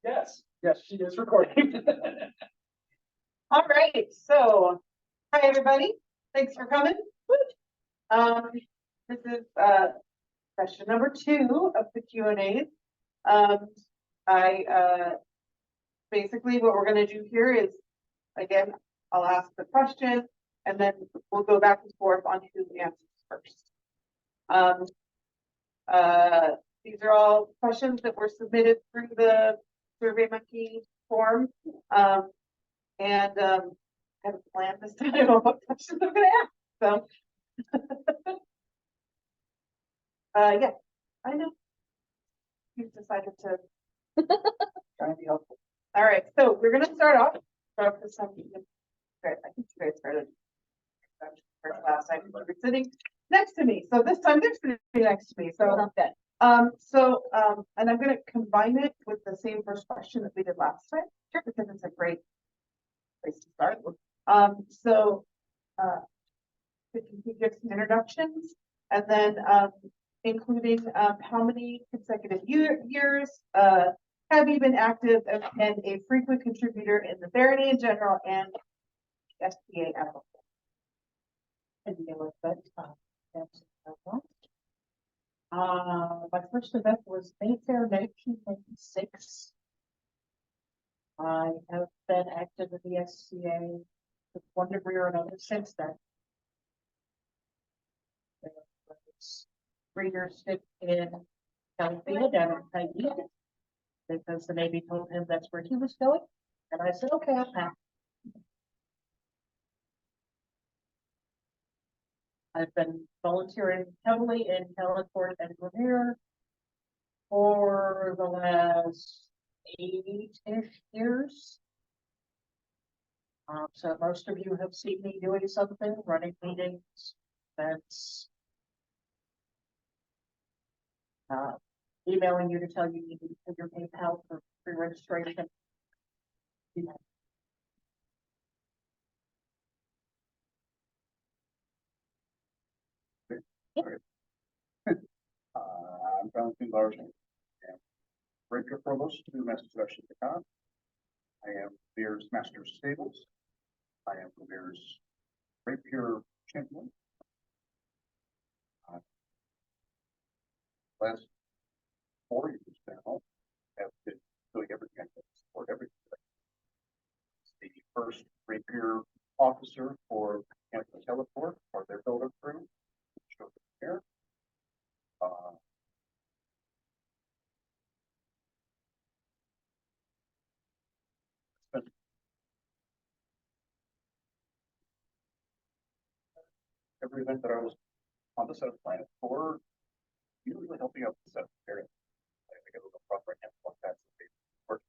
Yes, yes, she is recording. All right, so, hi, everybody. Thanks for coming. This is session number 2 of the Q&As. Basically what we're going to do here is, again, I'll ask the question and then we'll go back and forth on who answers first. These are all questions that were submitted through the SurveyMonkey form. And I haven't planned this time on what questions I'm going to ask. So, yeah, I know. You've decided to try and be helpful. All right, so we're going to start off. This time, I think you guys started last time. You were sitting next to me, so this time they're sitting next to me. So not good. And I'm going to combine it with the same first question that we did last time, because it's a great place to start. Could you give some introductions, and then including how many consecutive years have you been active and a frequent contributor in the Barony in general and the SPA as a whole? And my first event was Mayfair 1996. I have been active in the SCA to one degree or another since then. There was 3 years stint in Caladphort down in Tahiti because the Navy told him that's where he was going, and I said, "Okay, I'll pass." I've been volunteering heavily in Caladphort and Glymm Mere for the last 8-ish years. So most of you have seen me doing something, running meetings, events, emailing you to tell you need to put your PayPal for pre-registration. I'm Jonathan Larson. I am Rapier Provost to Master Section Decon. I am Beer's Master Stables. I am Beer's Rapier Champion. Last 4 years now, have been doing everything to support everything. The first Rapier officer for Caladphort, or their builder crew, shows up here. Every event that I was on the set of Planet 4, usually helping out the set of area. I get a little rough right now, but that's the work.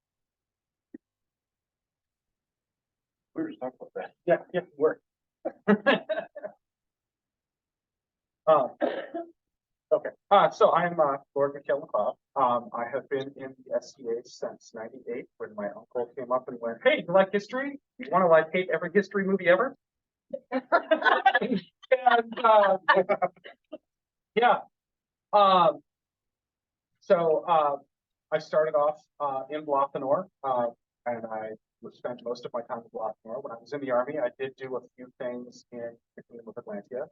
We were just talking about that. Yeah, work. Okay. So I'm Lord McKellen. I have been in the SCA since '98 when my uncle came up and went, "Hey, you like history? You want to hate every history movie ever?" And yeah. So I started off in Blathnor, and I spent most of my time in Blathnor. When I was in the Army, I did do a few things in the Kingdom of Atlantia.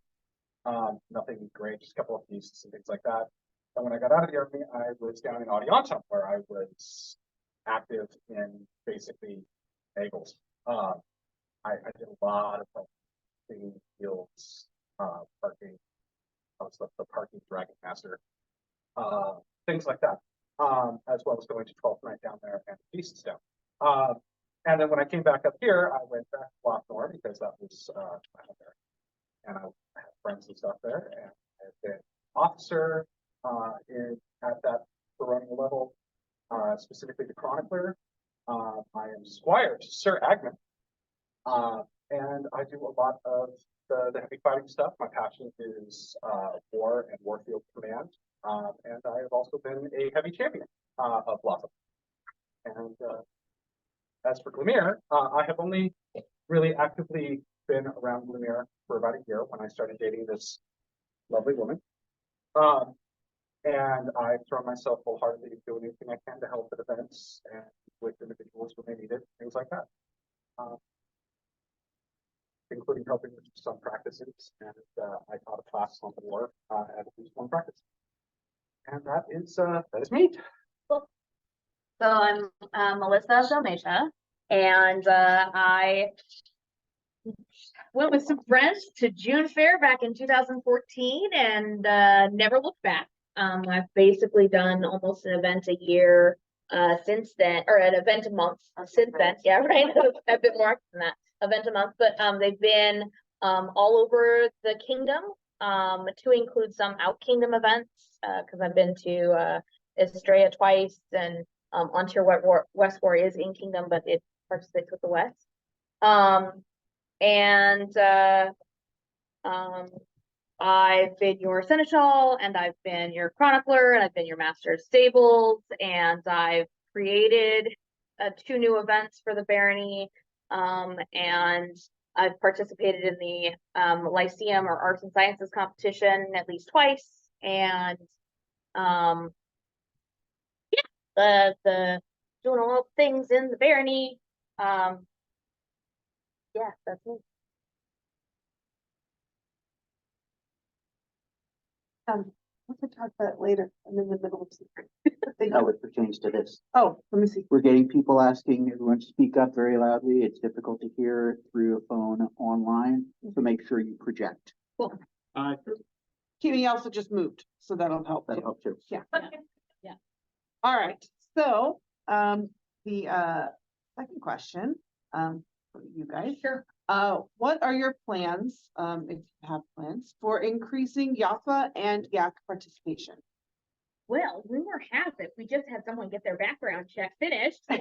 Nothing great, just a couple of feasts and things like that. And when I got out of the Army, I was down in Audiantum, where I was active in basically bagels. I did a lot of fields, parking. I was the parking dragon master, things like that, as well as going to 12th night down there and feasts down. And then when I came back up here, I went back to Blathnor because that was my home there, and I had friends and stuff there, and I've been officer at that baronial level, specifically the chronicler. I am squire to Sir Agman, and I do a lot of the heavy fighting stuff. My passion is war and warfield command, and I have also been a heavy champion of Blossom. And as for Glymm Mere, I have only really actively been around Glymm Mere for about a year when I started dating this lovely woman. And I throw myself wholeheartedly into doing anything I can to help at events and with individuals when they need it, things like that. Including helping with some practices, and I taught a class on the war at least one practice. And that is me. So I'm Melissa Zalmeta, and I went with some friends to June Fair back in 2014 and never looked back. I've basically done almost an event a year since then, or an event a month since then. Yeah, right. A bit more than that, event a month, but they've been all over the kingdom, to include some out kingdom events, because I've been to Estrella twice, and Ontario West War is in kingdom, but it participates with the West. I've been your seneschal, and I've been your chronicler, and I've been your master of stables, and I've created 2 new events for the barony, and I've participated in the Lyceum or Arts and Sciences competition at least twice, and yeah, the doing all the things in the barony. Yeah, that's me. We can talk about it later. I'm in the middle of something. How it pertains to this. Oh, let me see. We're getting people asking everyone to speak up very loudly. It's difficult to hear through a phone online, so make sure you project. Kimmy also just moved, so that'll help. That'll too. help too. Yeah. Yeah. All right. So, the second question, for you guys. Sure. What are your plans, if you have plans, for increasing YAFA and YAC participation? Well, rumor has it, we just had someone get their background check finished. So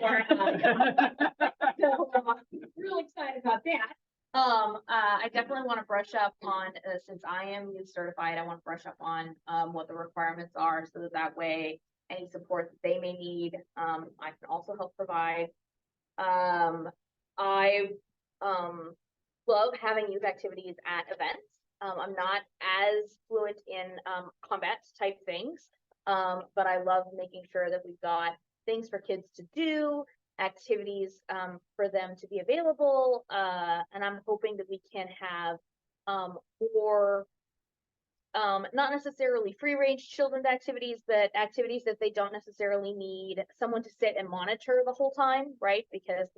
real excited about that. I definitely want to brush up on, since I am youth certified, I want to brush up on what the requirements are, so that way any support that they may need, I can also help provide. I love having youth activities at events. I'm not as fluent in combat type things, but I love making sure that we've got things for kids to do, activities for them to be available, and I'm hoping that we can have more not necessarily free range children's activities, but activities that they don't necessarily need someone to sit and monitor the whole time, right? Because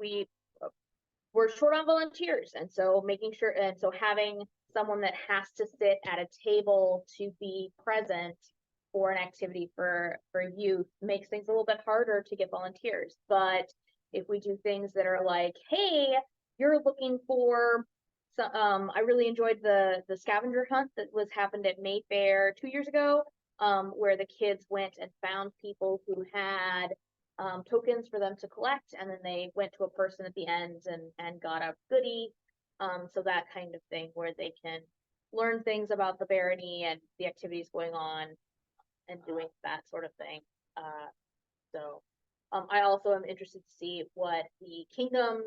we're short on volunteers, and so making sure, and so having someone that has to sit at a table to be present for an activity for youth makes things a little bit harder to get volunteers. But if we do things that are like, hey, you're looking for some, I really enjoyed the scavenger hunt that happened at Mayfair 2 years ago, where the kids went and found people who had tokens for them to collect, and then they went to a person at the end and got a goodie. So that kind of thing, where they can learn things about the barony and the activities going on and doing that sort of thing. I also am interested to see what the kingdom,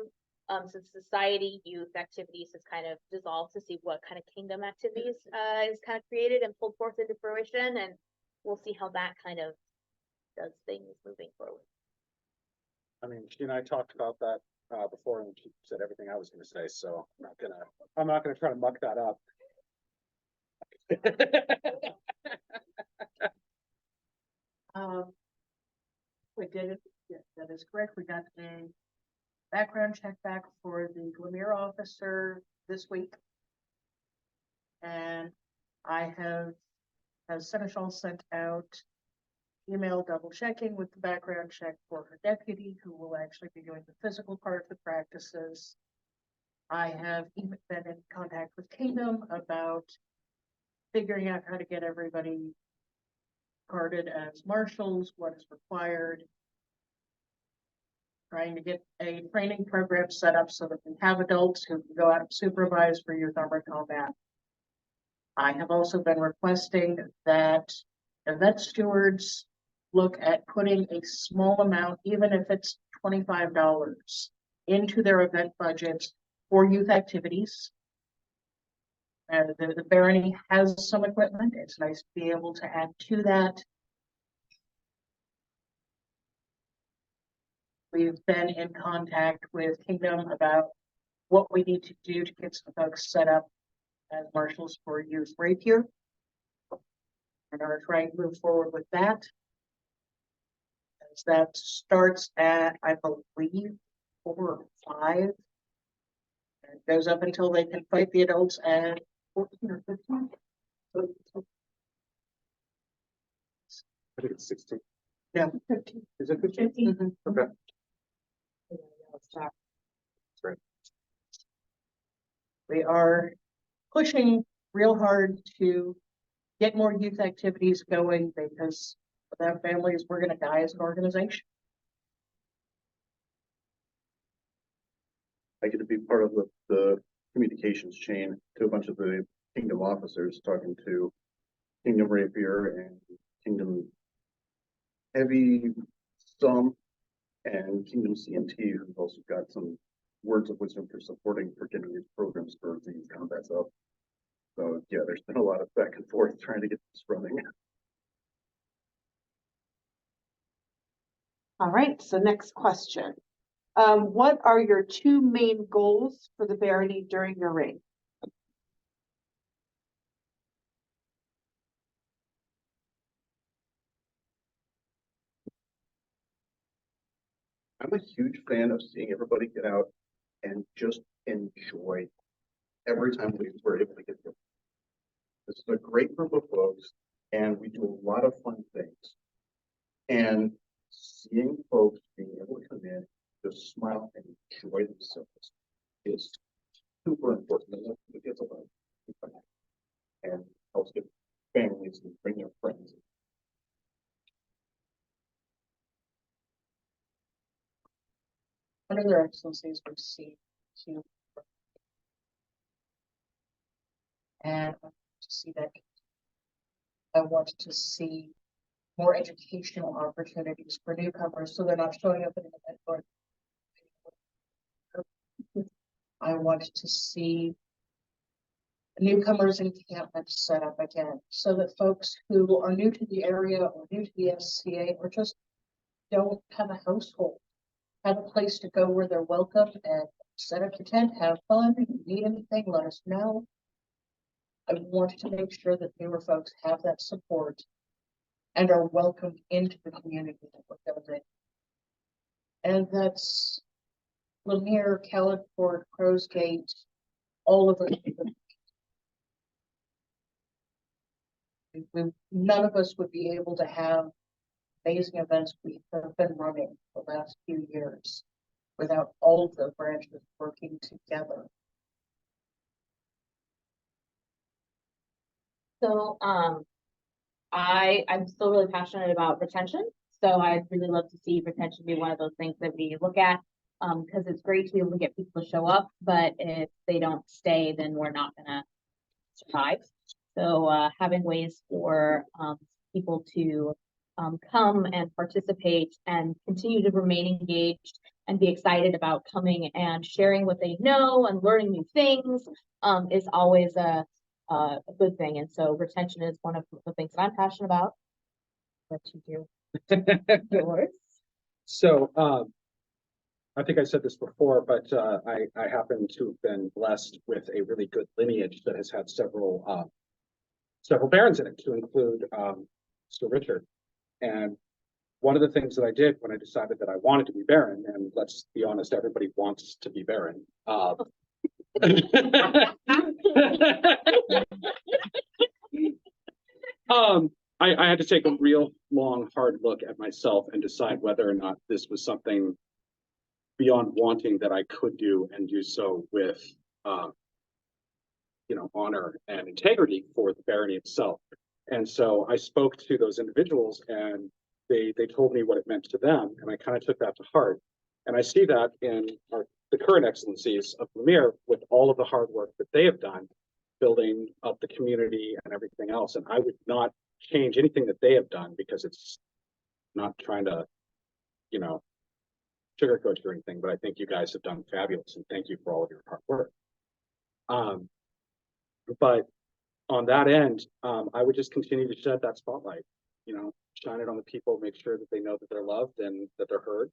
since society youth activities has kind of dissolved, to see what kind of kingdom activities is kind of created and pulled forth into fruition, and we'll see how that kind of does things moving forward. I mean, she and I talked about that before, and she said everything I was going to say, so I'm not gonna try to muck that up. We did it. Yeah, that is correct. We got a background check back for the Glymm Mere officer this week. And I have, as Seneschal, sent out email double checking with the background check for her deputy, who will actually be doing the physical part of the practices. I have even been in contact with Kingdom about figuring out how to get everybody carded as marshals, what is required. Trying to get a training program set up so that we have adults who can go out and supervise for youth armored combat. I have also been requesting that event stewards look at putting a small amount, even if it's $25, into their event budgets for youth activities. And the barony has some equipment. It's nice to be able to add to that. We've been in contact with Kingdom about what we need to do to get some folks set up as marshals for youth rapier. And are trying to move forward with that. As that starts at, I believe, 4 or 5. And it goes up until they can fight the adults at 14 or 15. I think it's 16. Yeah. Is it 15? Mhm. Okay. Right. We are pushing real hard to get more youth activities going because without families, we're gonna die as an organization. I get to be part of the communications chain to a bunch of the Kingdom officers, talking to Kingdom Rapier and Kingdom Heavy some, and Kingdom CMT, who's also got some words of wisdom for supporting for getting these programs for these combats up. So yeah, there's been a lot of back and forth trying to get this running. All right, so next question. What are your 2 main goals for the barony during your reign? I'm a huge fan of seeing everybody get out and just enjoy every time we're able to get there. This is a great group of folks, and we do a lot of fun things. And seeing folks being able to come in, just smile and enjoy themselves is super important. It gets a lot of people and helps get families and bring their friends. One of their excellencies would see to and I want to see that. I want to see more educational opportunities for newcomers, so they're not showing up at an event going. I want to see newcomers encampments set up again, so that folks who are new to the area or new to the SCA or just don't have a household have a place to go where they're welcome and set up the tent, have fun. If you need anything, let us know. I want to make sure that newer folks have that support and are welcomed into the community that we're building. And that's Glymm Mere, Caladphort, Crow's Gate, all of it. None of us would be able to have amazing events we have been running the last few years without all of the branches working together. So, I'm still really passionate about retention. So I'd really love to see retention be one of those things that we look at. Because it's great to be able to get people to show up, but if they don't stay, then we're not gonna survive. So, having ways for, people to, come and participate and continue to remain engaged and be excited about coming and sharing what they know and learning new things, is always a good thing. And so retention is one of the things that I'm passionate about. What you do. Yours. So, I think I said this before, but I happen to have been blessed with a really good lineage that has had several barons in it, to include Sir Richard. And one of the things that I did when I decided that I wanted to be baron, and let's be honest, everybody wants to be baron. I had to take a real long, hard look at myself and decide whether or not this was something beyond wanting that I could do, and do so with, honor and integrity for the barony itself. And so I spoke to those individuals, and they told me what it meant to them, and I kind of took that to heart. And I see that in the current excellencies of Glymm Mere, with all of the hard work that they have done, building up the community and everything else. And I would not change anything that they have done, because it's not trying to, sugarcoat or anything, but I think you guys have done fabulous, and thank you for all of your hard work. But on that end, I would just continue to shed that spotlight, shine it on the people, make sure that they know that they're loved and that they're heard.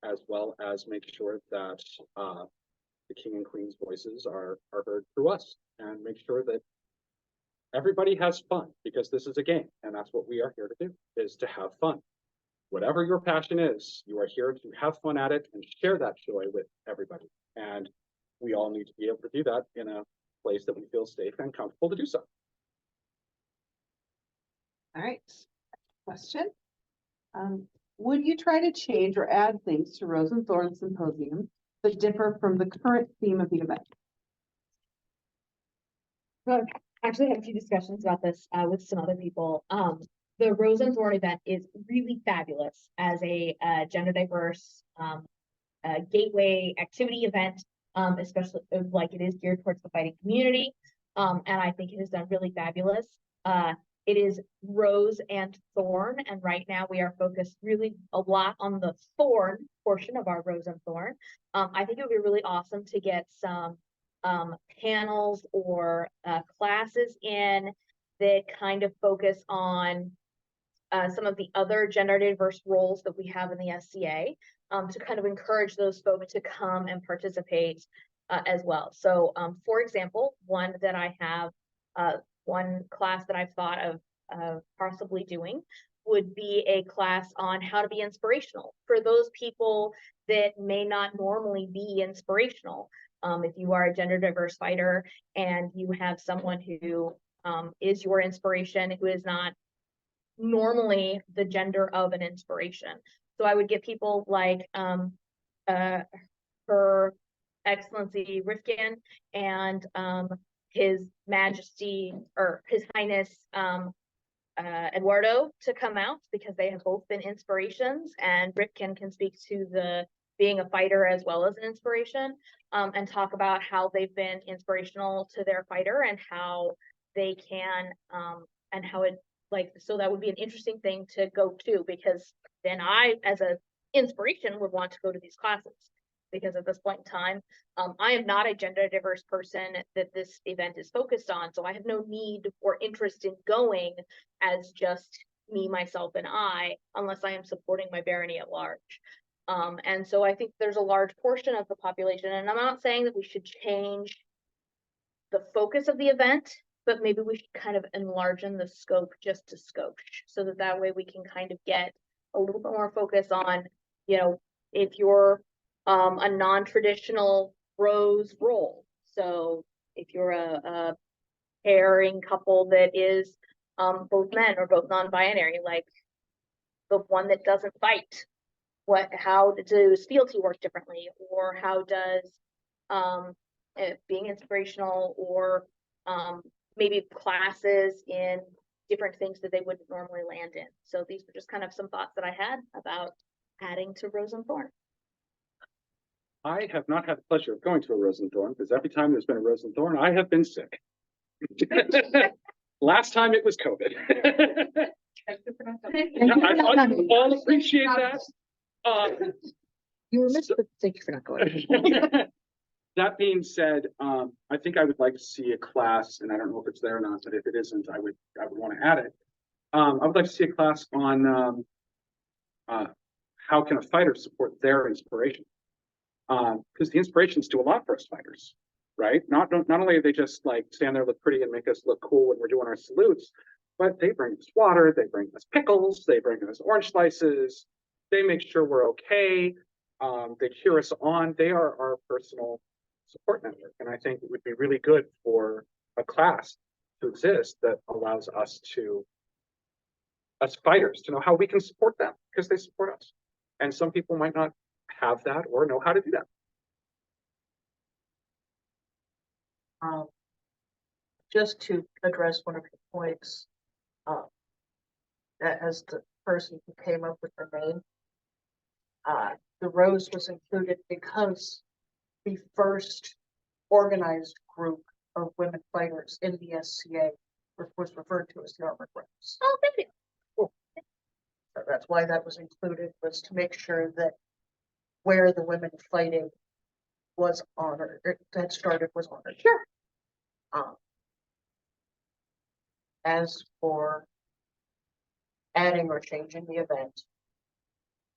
as well as make sure that the king and queen's voices are heard through us, and make sure that everybody has fun, because this is a game, and that's what we are here to do, is to have fun. Whatever your passion is, you are here to have fun at it and share that joy with everybody. And we all need to be able to do that in a place that we feel safe and comfortable to do so. All right. Question. Would you try to change or add things to Rose and Thorn Symposium that differ from the current theme of the event? So I've actually had a few discussions about this with some other people. The Rose and Thorn event is really fabulous as a gender diverse gateway activity event, especially like it is geared towards the fighting community. And I think it has done really fabulous. It is Rose and Thorn, and right now we are focused really a lot on the Thorn portion of our Rose and Thorn. I think it would be really awesome to get some panels or classes in that kind of focus on some of the other gender diverse roles that we have in the SCA, to kind of encourage those folks to come and participate as well. So for example, one that I have, one class that I've thought of possibly doing would be a class on how to be inspirational for those people that may not normally be inspirational. If you are a gender diverse fighter and you have someone who is your inspiration, who is not normally the gender of an inspiration. So I would get people like Her Excellency Rifkin and His Majesty or His Highness Eduardo to come out, because they have both been inspirations, and Rifkin can speak to the being a fighter as well as an inspiration, and talk about how they've been inspirational to their fighter and how they can and how it so that would be an interesting thing to go to, because then I, as an inspiration, would want to go to these classes, because at this point in time, I am not a gender diverse person that this event is focused on, so I have no need or interest in going as just me, myself, and I, unless I am supporting my barony at large. And so I think there's a large portion of the population, and I'm not saying that we should change the focus of the event, but maybe we should kind of enlarge the scope just to scope, so that way we can kind of get a little bit more focus on, if you're a non-traditional Rose role. So if you're a pairing couple that is both men or both non-binary, like the one that doesn't fight, how does fealty work differently, or how does being inspirational, or maybe classes in different things that they wouldn't normally land in. So these were just kind of some thoughts that I had about adding to Rose and Thorn. I have not had the pleasure of going to a Rose and Thorn, because every time there's been a Rose and Thorn, I have been sick. Last time it was COVID. I all appreciate that. You were missed, but thank you for not going. That being said, I think I would like to see a class, and I don't know if it's there or not, but if it isn't, I would want to add it. I would like to see a class on how can a fighter support their inspiration, because the inspirations do a lot for us fighters, right? Not only are they just like stand there, look pretty, and make us look cool when we're doing our salutes, but they bring us water, they bring us pickles, they bring us orange slices, they make sure we're okay, they cheer us on. They are our personal support network, and I think it would be really good for a class to exist that allows us fighters to know how we can support them, because they support us, and some people might not have that or know how to do that. Just to address one of your points, that as the person who came up with the name, the Rose was included because the first organized group of women fighters in the SCA was referred to as the Armored Rose. Oh, thank you. Cool. So that's why that was included, was to make sure that where the women fighting was honored, that started was honored. Sure. As for adding or changing the event,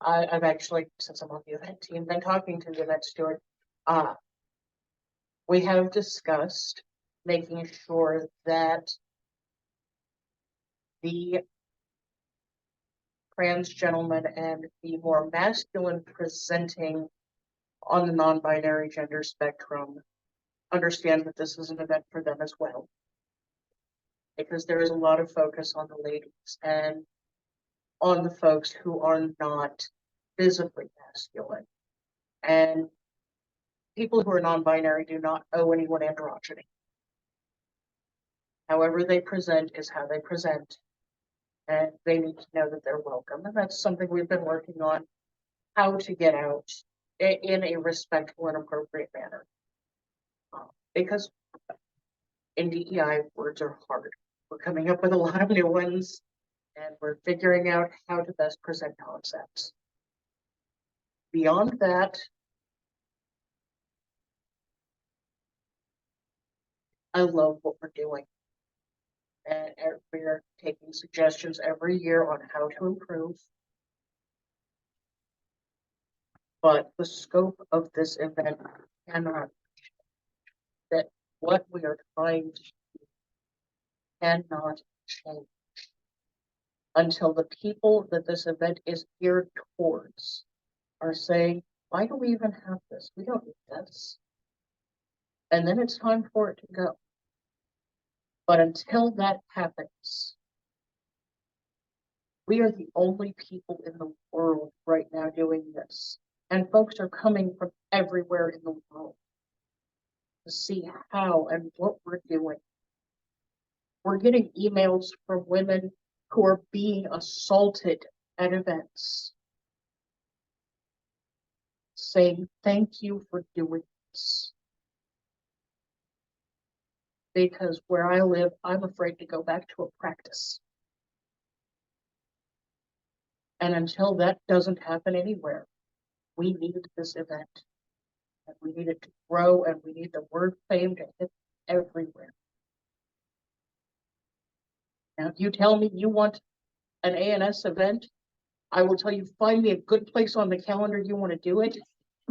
I've actually, since I'm on the event team, been talking to the event steward. We have discussed making sure that the trans gentleman and the more masculine presenting on the non-binary gender spectrum understand that this is an event for them as well. Because there is a lot of focus on the ladies and on the folks who are not visibly masculine. And people who are non-binary do not owe anyone androgyny. However they present is how they present. And they need to know that they're welcome. And that's something we've been working on, how to get out in a respectful and appropriate manner. Because in DEI, words are hard. We're coming up with a lot of new ones, and we're figuring out how to best present concepts. Beyond that, I love what we're doing. And we're taking suggestions every year on how to improve. But the scope of this event cannot, that what we are trying to do cannot change until the people that this event is geared towards are saying, why do we even have this? We don't need this. And then it's time for it to go. But until that happens, we are the only people in the world right now doing this. And folks are coming from everywhere in the world to see how and what we're doing. We're getting emails from women who are being assaulted at events, saying, thank you for doing this. Because where I live, I'm afraid to go back to a practice. And until that doesn't happen anywhere, we need this event. And we need it to grow, and we need the word fame to hit everywhere. Now, if you tell me you want an ANS event, I will tell you, find me a good place on the calendar you want to do it,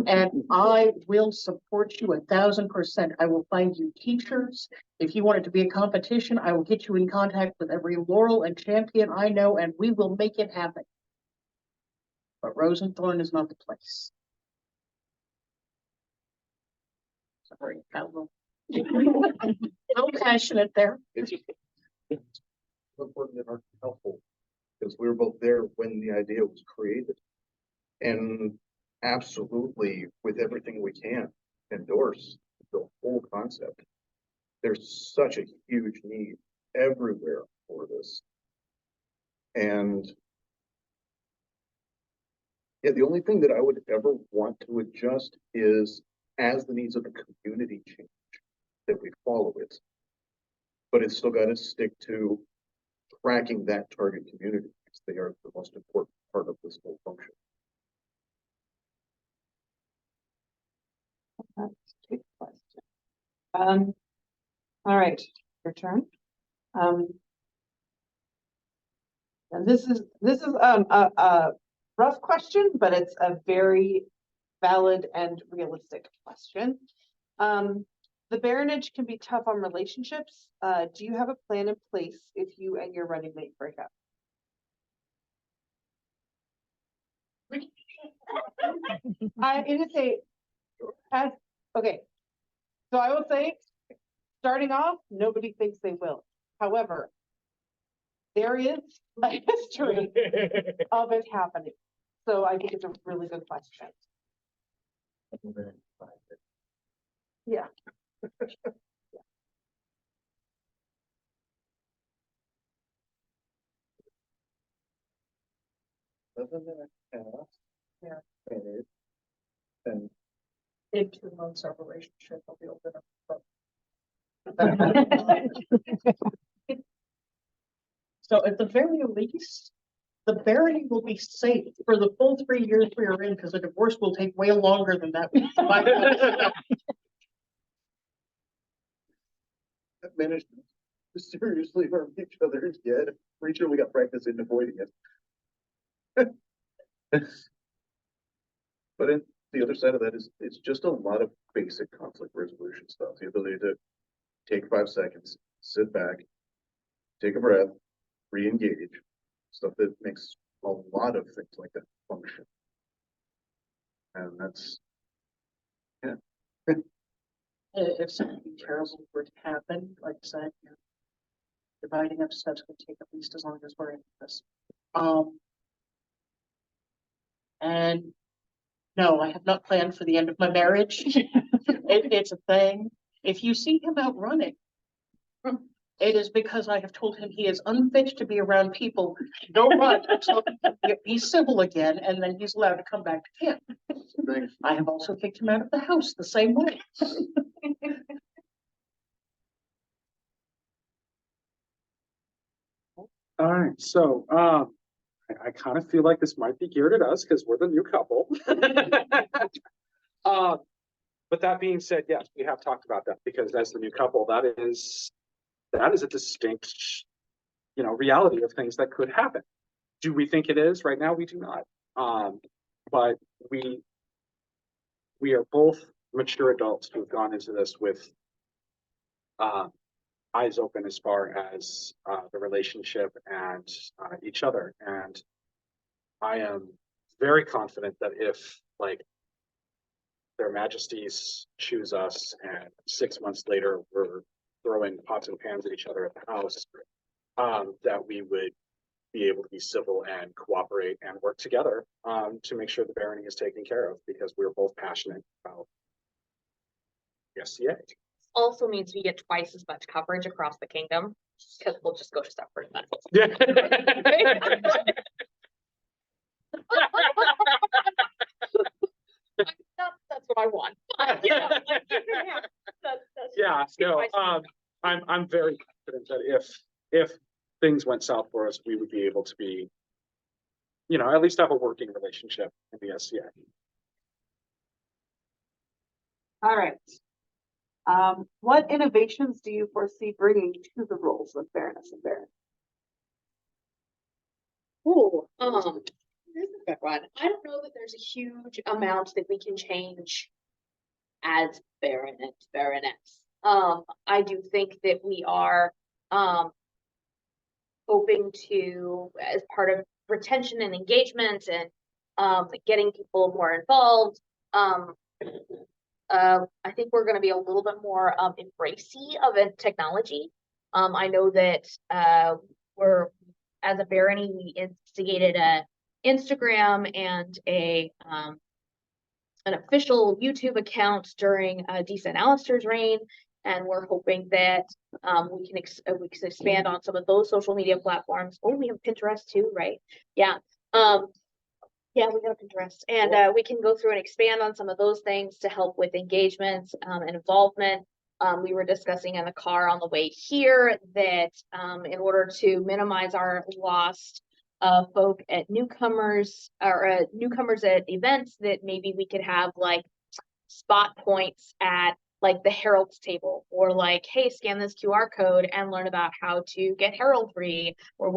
and I will support you 1,000%. I will find you teachers. If you want it to be a competition, I will get you in contact with every Laurel and champion I know, and we will make it happen. But Rose and Thorn is not the place. Sorry, got a little passionate there. It's important and helpful because we were both there when the idea was created. And absolutely, with everything we can, endorse the whole concept. There's such a huge need everywhere for this. And yeah, the only thing that I would ever want to adjust is as the needs of the community change, that we follow it. But it's still got to stick to tracking that target community because they are the most important part of this whole function. That's a good question. All right, your turn. And this is a rough question, but it's a very valid and realistic question. The baronage can be tough on relationships. Do you have a plan in place if you and your running mate break up? I'm gonna say, okay. So I will say, starting off, nobody thinks they will. However, there is a history of it happening. So I think it's a really good question. Yeah. Doesn't that pass? Yeah. And In 2 months, our relationship will be open up. So at the very least, the barony will be safe for the full 3 years we are in, because a divorce will take way longer than that. I've managed to seriously harm each other yet. Pretty sure we got practice in avoiding it. But then the other side of that is, it's just a lot of basic conflict resolution stuff, the ability to take 5 seconds, sit back, take a breath, re-engage, stuff that makes a lot of things like that function. And that's, If something terrible were to happen, like I said, you know, dividing up steps would take at least as long as we're in this. And no, I have not planned for the end of my marriage. It's a thing. If you see him out running, it is because I have told him he is unfit to be around people. Don't run until he's civil again, and then he's allowed to come back to camp. thanks. I have also kicked him out of the house the same way. All right, so, I kind of feel like this might be geared at us because we're the new couple. But that being said, yes, we have talked about that because as the new couple, that is a distinct, you know, reality of things that could happen. Do we think it is? Right now, we do not. But we are both mature adults who have gone into this with eyes open as far as the relationship and each other. And I am very confident that if, like, their majesties choose us and 6 months later we're throwing pots and pans at each other at the house, that we would be able to be civil and cooperate and work together to make sure the barony is taken care of, because we're both passionate about the SCA. Also means we get twice as much coverage across the kingdom, because we'll just go to separate events. Yeah. That's what I want. But, you know, that's Yeah, no, twice. I'm very confident that if things went south for us, we would be able to be, you know, at least have a working relationship in the SCA. All right. What innovations do you foresee bringing to the roles of Baroness and Baron? Ooh, here's a good one. I don't know that there's a huge amount that we can change as Baron and Baroness. I do think that we are hoping to, as part of retention and engagement and getting people more involved, I think we're going to be a little bit more embracey of technology. I know that we're, as a barony, we instigated a Instagram and an official YouTube account during Decent Alistair's reign, and we're hoping that we can expand on some of those social media platforms. Oh, we have Pinterest too, right? Yeah. Yeah, we got Pinterest, and we can go through and expand on some of those things to help with engagement and involvement. We were discussing in the car on the way here that in order to minimize our lost folk at newcomers or newcomers at events, that maybe we could have like spot points at like the herald's table, or like, hey, scan this QR code and learn about how to get heraldry, or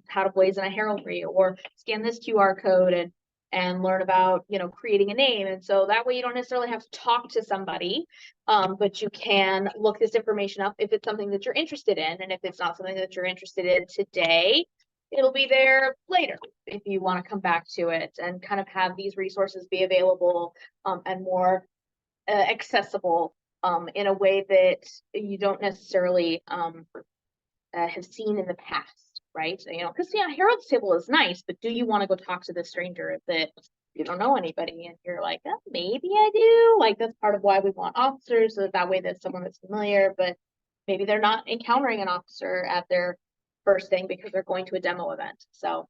how to blazon a heraldry, or scan this QR code and learn about, you know, creating a name. And so that way you don't necessarily have to talk to somebody, but you can look this information up if it's something that you're interested in. And if it's not something that you're interested in today, it'll be there later if you want to come back to it, and kind of have these resources be available and more accessible in a way that you don't necessarily have seen in the past, right? You know, because yeah, Herald's Table is nice, but do you want to go talk to the stranger that you don't know anybody and you're like, oh, maybe I do? Like, that's part of why we want officers, so that way there's someone that's familiar, but maybe they're not encountering an officer at their first thing because they're going to a demo event. So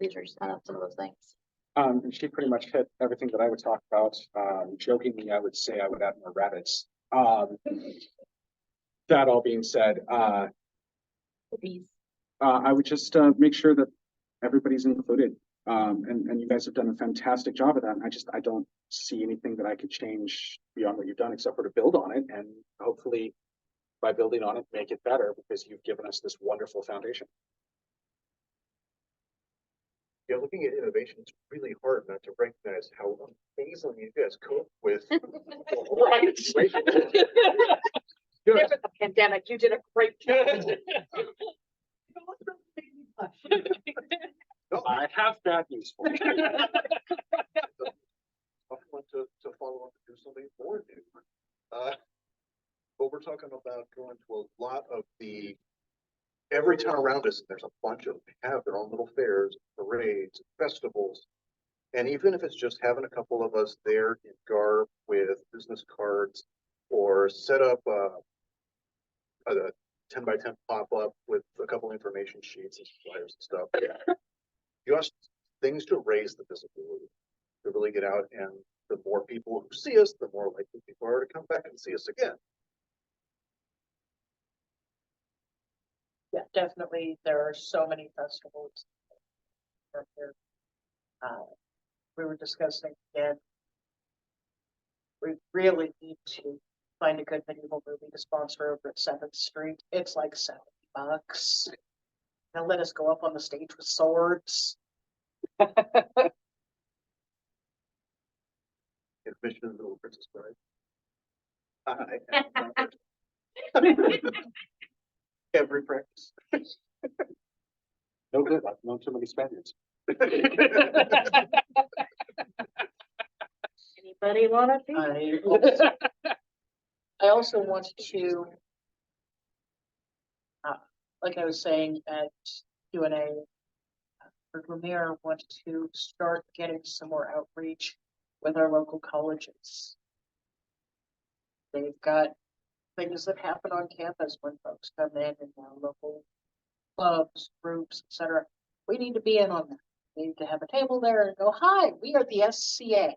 these are just kind of some of those things. And she pretty much hit everything that I would talk about. Jokingly, I would say I would add more rabbits. That all being said, I would just make sure that everybody's included. And you guys have done a fantastic job of that. And I don't see anything that I could change beyond what you've done, except for to build on it. And hopefully by building on it, make it better, because you've given us this wonderful foundation. Yeah, looking at innovation, it's really hard not to recognize how amazing you guys cope with. Right. Good. There was a pandemic, you did a great job. No, I have bad news for you. I want to follow up and do something more new. But we're talking about going to a lot of every town around us, there's a bunch of them, have their own little fairs, parades, festivals. And even if it's just having a couple of us there in garb with business cards, or set up a 10x10 pop-up with a couple information sheets and flyers and stuff. Just things to raise the visibility, to really get out, and the more people who see us, the more likely people are to come back and see us again. Yeah, definitely. There are so many festivals. out there. We were discussing again. We really need to find a good medieval movie to sponsor over at 7th Street. It's like $70. Now let us go up on the stage with swords. Admission of the Little Princess Bride. Every practice. No good, I've known too many Spaniards. Anybody wanna be? I also want to, like I was saying at Q&A, for Glymm Mere, want to start getting some more outreach with our local colleges. They've got things that happen on campus when folks come in and local clubs, groups, etc. We need to be in on that. We need to have a table there and go, hi, we are the SCA.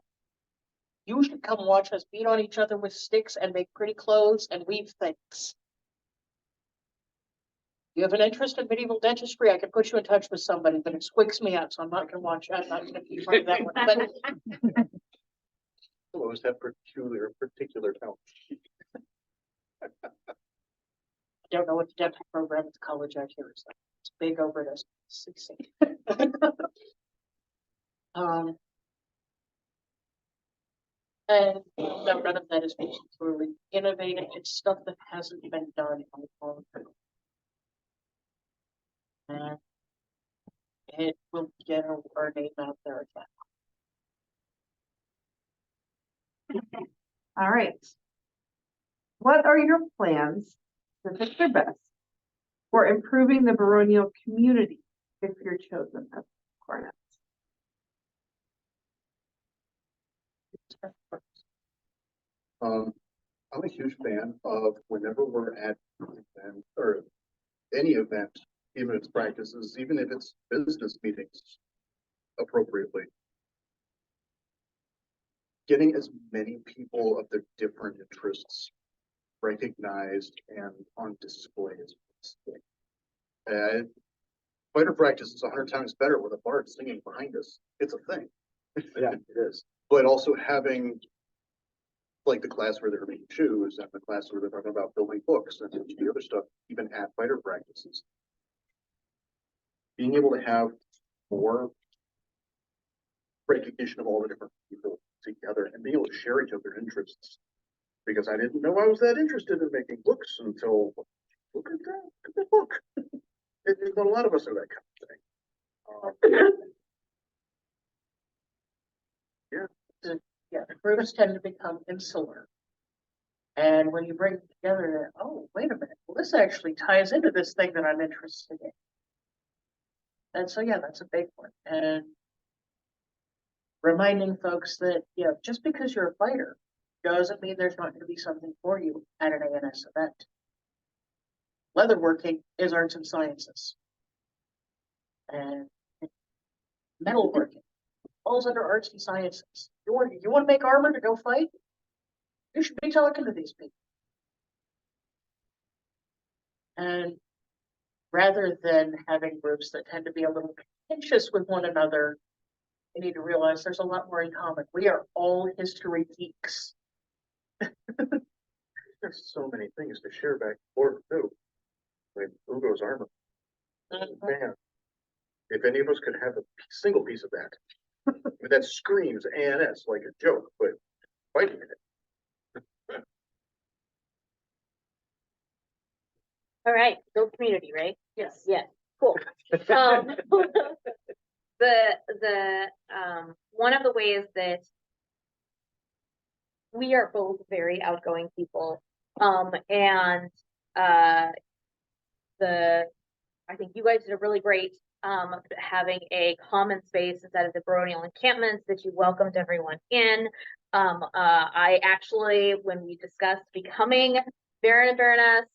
You should come watch us beat on each other with sticks and make pretty clothes and weave things. You have an interest in medieval dentistry, I can put you in touch with somebody, but it squeaks me out, so I'm not gonna watch, I'm not gonna be part of that one, but Always have particular talent. I don't know what the dental program at the college out here is like. It's big over at SCC. And no, none of that is truly innovative. It's stuff that hasn't been done on the long term. And it will get our name out there again. All right. What are your plans, specific or best, for improving the baronial community if you're chosen as Cornet? I'm a huge fan of whenever we're at an event or any event, even if it's practices, even if it's business meetings appropriately. Getting as many people of their different interests recognized and on display as possible. And fighter practice is 100 times better with a bard singing behind us. It's a thing. Yeah, it is. But also having like the class where they're making shoes and the class where they're talking about building books and the other stuff, even at fighter practices. Being able to have more recognition of all the different people together and being able to share each other's interests. Because I didn't know I was that interested in making books until, look at that, look at the book. A lot of us are that kind of thing. Yeah, the groups tend to become insular. And when you bring them together, oh, wait a minute, well, this actually ties into this thing that I'm interested in. And so, yeah, that's a big one. And reminding folks that, you know, just because you're a fighter doesn't mean there's not going to be something for you at an ANS event. Leatherworking is arts and sciences. And metalworking falls under arts and sciences. You want to make armor to go fight? You should be talking to these people. And rather than having groups that tend to be a little contentious with one another, you need to realize there's a lot more in common. We are all history geeks. There's so many things to share back and forth too. Like Ugo's armor. Man. if any of us could have a single piece of that, that screams ANS like a joke, but fighting it. All right, build community, right? Yes. Yeah, cool. One of the ways that we are both very outgoing people, and I think you guys did a really great having a common space instead of the baronial encampments that you welcomed everyone in. I actually, when we discussed becoming Baron and Baroness,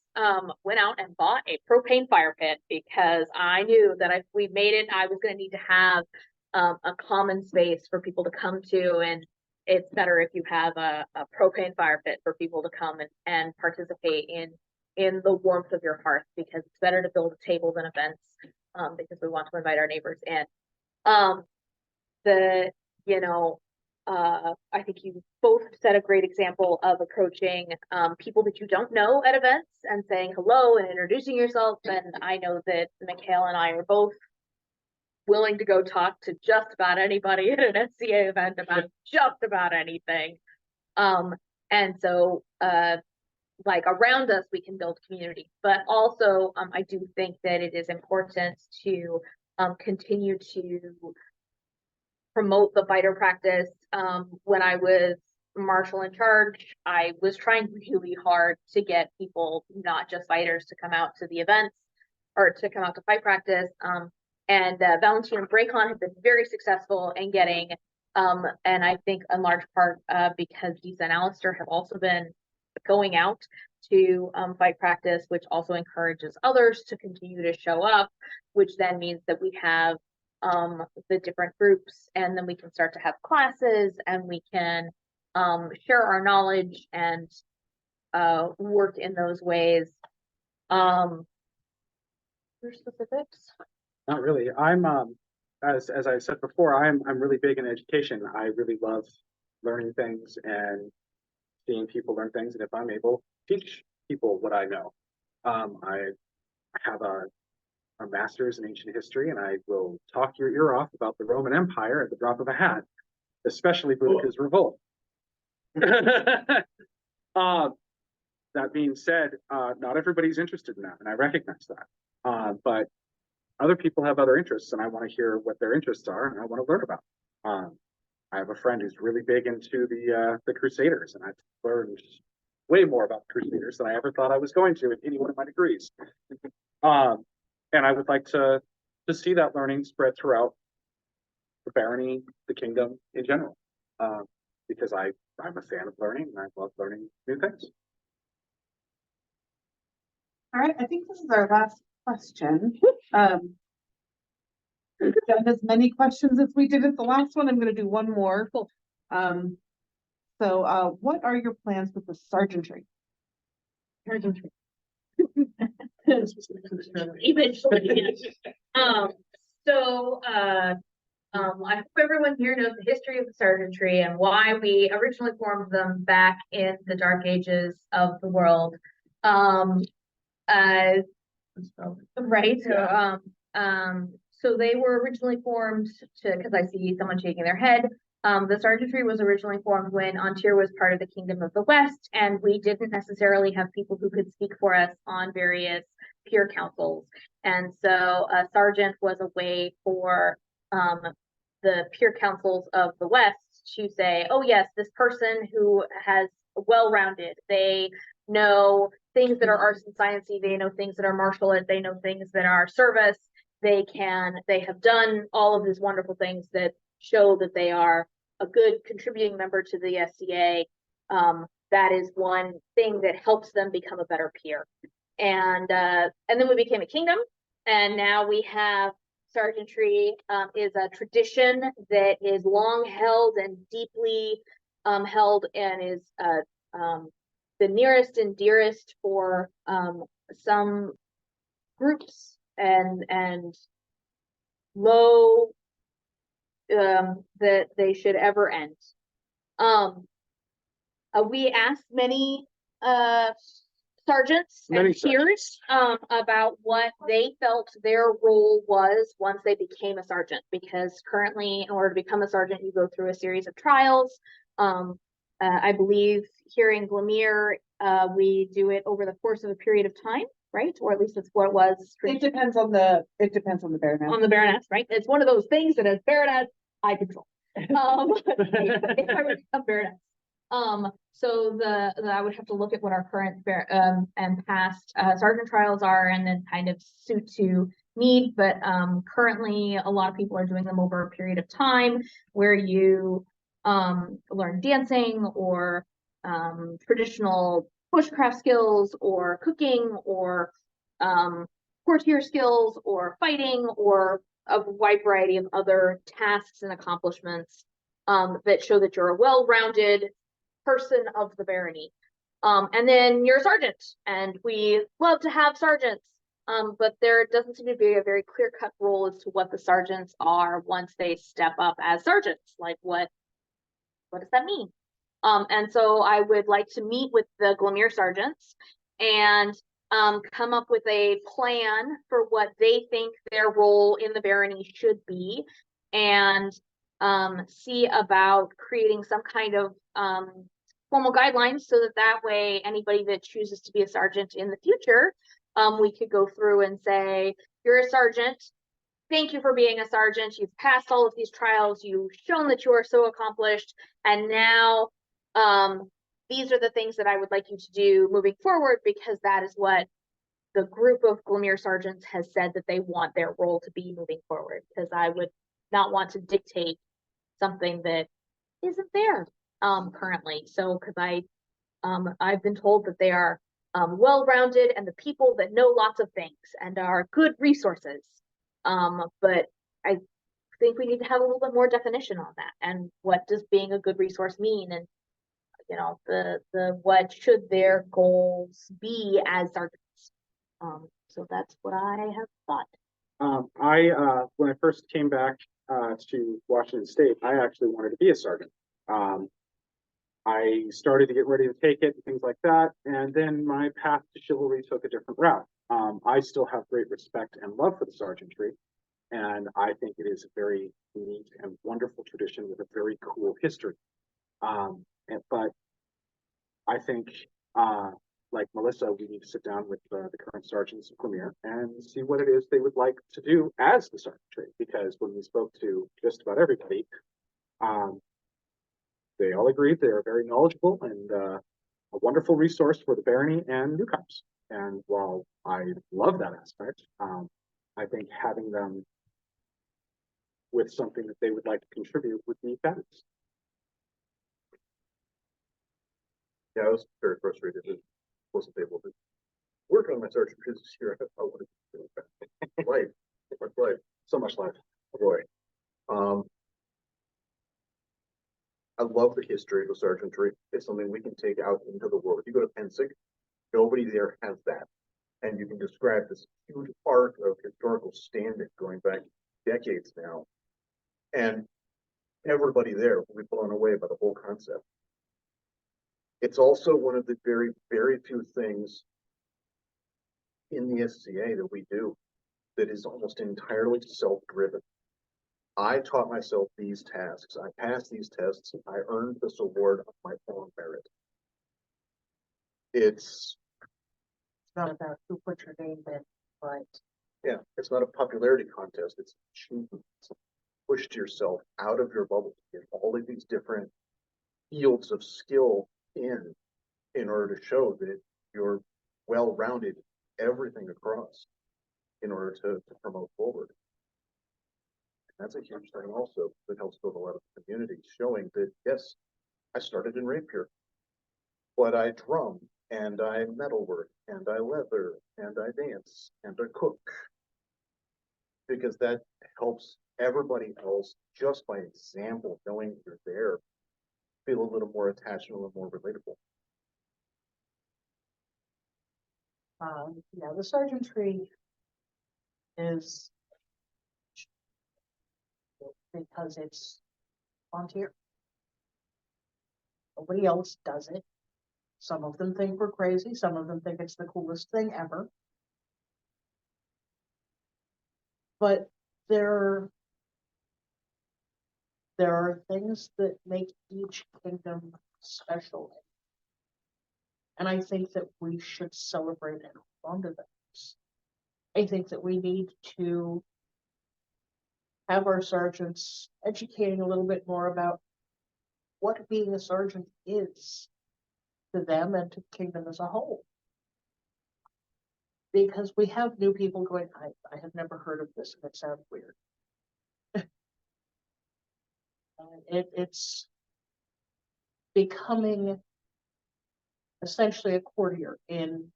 went out and bought a propane fire pit because I knew that if we made it, I was going to need to have a common space for people to come to, and it's better if you have a propane fire pit for people to come and participate in the warmth of your hearth, because it's better to build a table than events, because we want to invite our neighbors in. I think you both set a great example of approaching people that you don't know at events and saying hello and introducing yourself. And I know that Mikhail and I are both willing to go talk to just about anybody at an SCA event about just about anything. And so like around us, we can build community, but also I do think that it is important to continue to promote the fighter practice. When I was marshal in charge, I was trying really hard to get people, not just fighters, to come out to the events or to come out to fight practice. And Valentina and Braycon have been very successful in getting, and I think in large part because Lisa and Alistair have also been going out to fight practice, which also encourages others to continue to show up, which then means that we have the different groups, and then we can start to have classes, and we can share our knowledge and work in those ways. For specifics? Not really. I'm as I said before, I'm really big in education. I really love learning things and seeing people learn things, and if I'm able to teach people what I know. I have a master's in ancient history, and I will talk your ear off about the Roman Empire at the drop of a hat, especially Boudicca's revolt. That being said, not everybody's interested in that, and I recognize that. But other people have other interests, and I want to hear what their interests are, and I want to learn about. I have a friend who's really big into the Crusaders, and I've learned way more about the Crusaders than I ever thought I was going to in any one of my degrees. And I would like to see that learning spread throughout the barony, the kingdom in general, because I'm a fan of learning, and I love learning new things. All right, I think this is our last question. We've done as many questions as we did at the last one. I'm going to do one more. So what are your plans with the sergeantry? Eventually, yes. I hope everyone here knows the history of the sergeantry and why we originally formed them back in the dark ages of the world. Right. Yeah. So they were originally formed because I see someone shaking their head. The sergeantry was originally formed when Ontir was part of the Kingdom of the West, and we didn't necessarily have people who could speak for us on various peer councils. And so a sergeant was a way for the peer councils of the West to say, oh yes, this person who has well-rounded, they know things that are arts and sciencey, they know things that are martial art, they know things that are service, they have done all of these wonderful things that show that they are a good contributing member to the SCA. That is one thing that helps them become a better peer. And then we became a kingdom, and now we have sergeantry is a tradition that is long held and deeply held, and is the nearest and dearest for some groups and low that they should ever end. We asked many sergeants Many and peers, about what they felt their role was once they became a sergeant, because currently, in order to become a sergeant, you go through a series of trials. I believe here in Glymm Mere, we do it over the course of a period of time, right? Or at least it's what it was It depends on the baronet. on the Baroness, right? It's one of those things that as Baroness, I control. If I were to become Baroness. So I would have to look at what our current and past sergeant trials are, and then kind of suit to need. But currently, a lot of people are doing them over a period of time where you learn dancing or traditional bushcraft skills or cooking or courtier skills or fighting or a wide variety of other tasks and accomplishments that show that you're a well-rounded person of the barony. And then you're a sergeant, and we love to have sergeants, but there doesn't seem to be a very clear-cut role as to what the sergeants are once they step up as sergeants. Like, what does that mean? And so I would like to meet with the Glymm Mere sergeants and come up with a plan for what they think their role in the barony should be, and see about creating some kind of formal guidelines so that way anybody that chooses to be a sergeant in the future, we could go through and say, you're a sergeant. Thank you for being a sergeant. You've passed all of these trials. You've shown that you are so accomplished. And now these are the things that I would like you to do moving forward, because that is what the group of Glymm Mere sergeants has said that they want their role to be moving forward. Because I would not want to dictate something that isn't there currently. So because I've been told that they are well-rounded and the people that know lots of things and are good resources. But I think we need to have a little bit more definition on that, and what does being a good resource mean, and you know, the what should their goals be as sergeants. So that's what I have thought. When I first came back to Washington State, I actually wanted to be a sergeant. I started to get ready to take it and things like that, and then my path to chivalry took a different route. I still have great respect and love for the sergeantry, and I think it is a very neat and wonderful tradition with a very cool history. But I think, like Melissa, we need to sit down with the current sergeants of Glymm Mere and see what it is they would like to do as the sergeantry, because when we spoke to just about everybody, they all agreed they are very knowledgeable and a wonderful resource for the barony and newcomers. And while I love that aspect, I think having them with something that they would like to contribute would be fabulous. Yeah, I was very frustrated that I wasn't able to work on my sergeant because here I wanted to do life, my life, So much life. boy. I love the history of the sergeantry. It's something we can take out into the world. If you go to Pensick, nobody there has that. And you can describe this huge arc of historical standing going back decades now. And everybody there will be blown away by the whole concept. It's also one of the very, very few things in the SCA that we do that is almost entirely self-driven. I taught myself these tasks. I passed these tests. I earned this award of my own merit. It's not about who put your name in, but yeah, it's not a popularity contest. It's achievement. Pushed yourself out of your bubble to get all of these different fields of skill in order to show that you're well-rounded everything across in order to promote forward. That's a huge thing also that helps build a lot of communities, showing that, yes, I started in rapier, but I drum, and I metalwork, and I leather, and I dance, and I cook. Because that helps everybody else, just by example, knowing you're there, feel a little more attached and a little more relatable. yeah, the sergeantry is because it's volunteer. Nobody else does it. Some of them think we're crazy, some of them think it's the coolest thing ever. But there are things that make each kingdom special. And I think that we should celebrate and hold on to those. I think that we need to have our sergeants educating a little bit more about what being a sergeant is to them and to the kingdom as a whole. Because we have new people going, I have never heard of this, and it sounds weird. It's becoming essentially a courtier in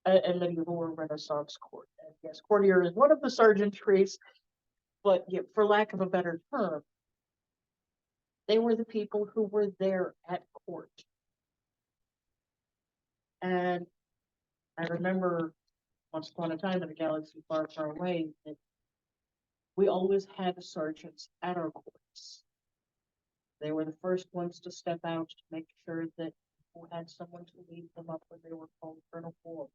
a medieval or Renaissance court. And yes, courtier is one of the sergeantries, but yet, for lack of a better term, they were the people who were there at court. And I remember once upon a time in a galaxy far, far away that we always had sergeants at our courts. They were the first ones to step out to make sure that people had someone to lead them up when they were called for an war.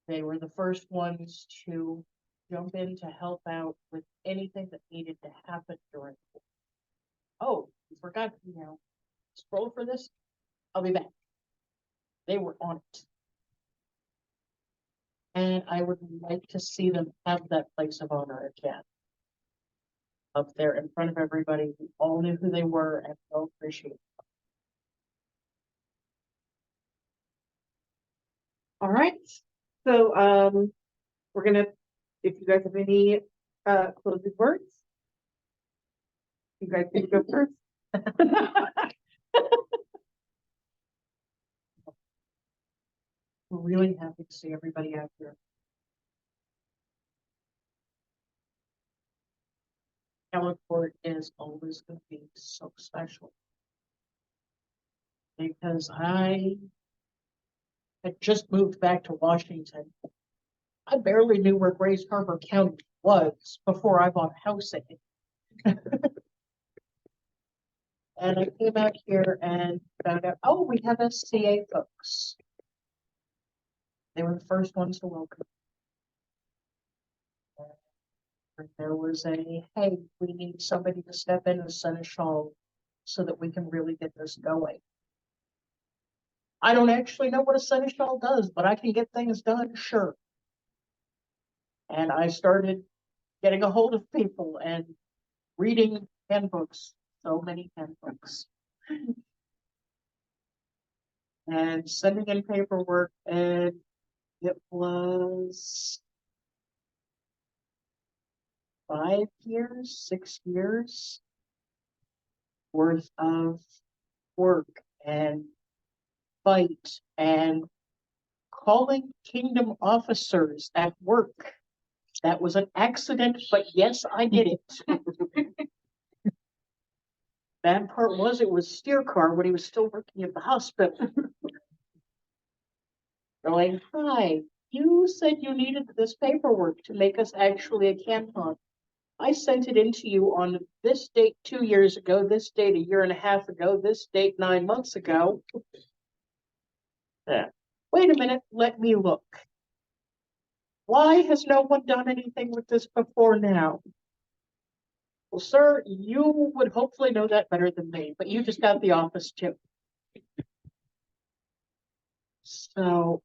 They were the first ones to jump in to help out with anything that needed to happen during the war. Oh, you forgot, scroll for this? I'll be back. They were on it. And I would like to see them have that place of honor again. Up there in front of everybody who all knew who they were and felt appreciated. All right. So we're gonna, if you guys have any closing words, you guys can go first. We're really happy to see everybody out here. Caladphort is always going to be so special. Because I had just moved back to Washington. I barely knew where Grays Harbor County was before I bought a house in it. And I came out here and found out, oh, we have SCA folks. They were the first ones to welcome. And there was a, hey, we need somebody to step in as seneschal so that we can really get this going. I don't actually know what a seneschal does, but I can get things done, sure. And I started getting a hold of people and reading handbooks, so many handbooks. And sending in paperwork, and it was 5 years, 6 years worth of work and fight and calling kingdom officers at work. That was an accident, but yes, I did it. Bad part was it was steer car when he was still working at the hospital. Going, hi, you said you needed this paperwork to make us actually a canton. I sent it in to you on this date 2 years ago, this date 1.5 years ago, this date 9 months ago. Yeah. Wait a minute, let me look. Why has no one done anything with this before now? Well, sir, you would hopefully know that better than me, but you just got the office too. So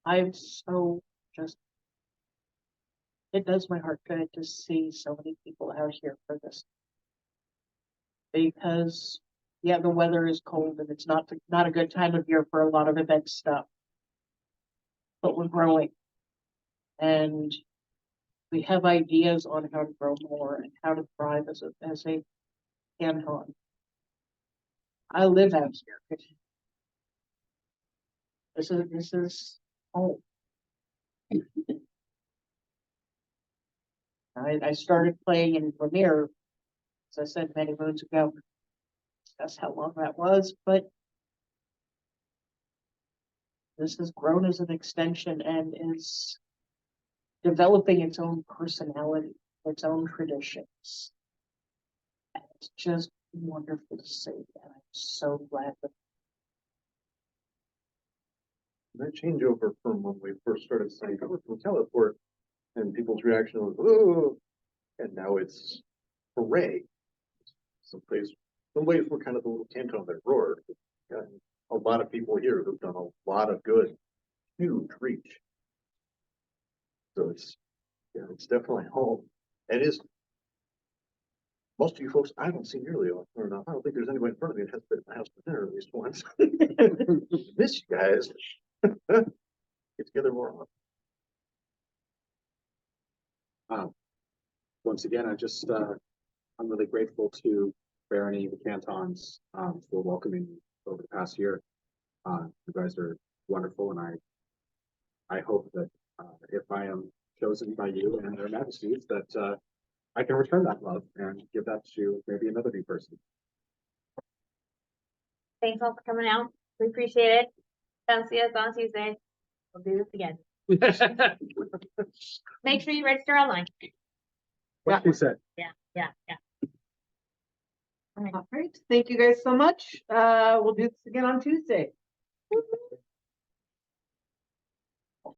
I'm so just, it does my heart good to see so many people out here for this. Because, yeah, the weather is cold and it's not a good time of year for a lot of event stuff. But we're growing. And we have ideas on how to grow more and how to thrive as a canton. I live out here. This is home. I started playing in Glymm Mere, as I said many moons ago. That's how long that was, but this has grown as an extension and is developing its own personality, its own traditions. It's just wonderful to see, and I'm so glad that That changeover from when we first started saying, "Oh, we're from Caladphort," and people's reaction was, "Oh," and now it's hooray. Some ways we're kind of the little canton that roared. Got a lot of people here who've done a lot of good, huge reach. So it's definitely home. It is. Most of you folks, I don't see nearly often enough. I don't think there's anybody in front of me that has been in my house for dinner at least once. Miss you guys. Get together more often. Once again, I'm really grateful to Barony, the cantons, for welcoming me over the past year. You guys are wonderful, and I hope that, if I am chosen by you and their majesties, that, I can return that love and give that to maybe another new person. Thanks all for coming out. We appreciate it. Come see us on Tuesday. We'll do this again. Make sure you register online. What she said. Yeah. All right, thank you guys so much. We'll do this again on Tuesday.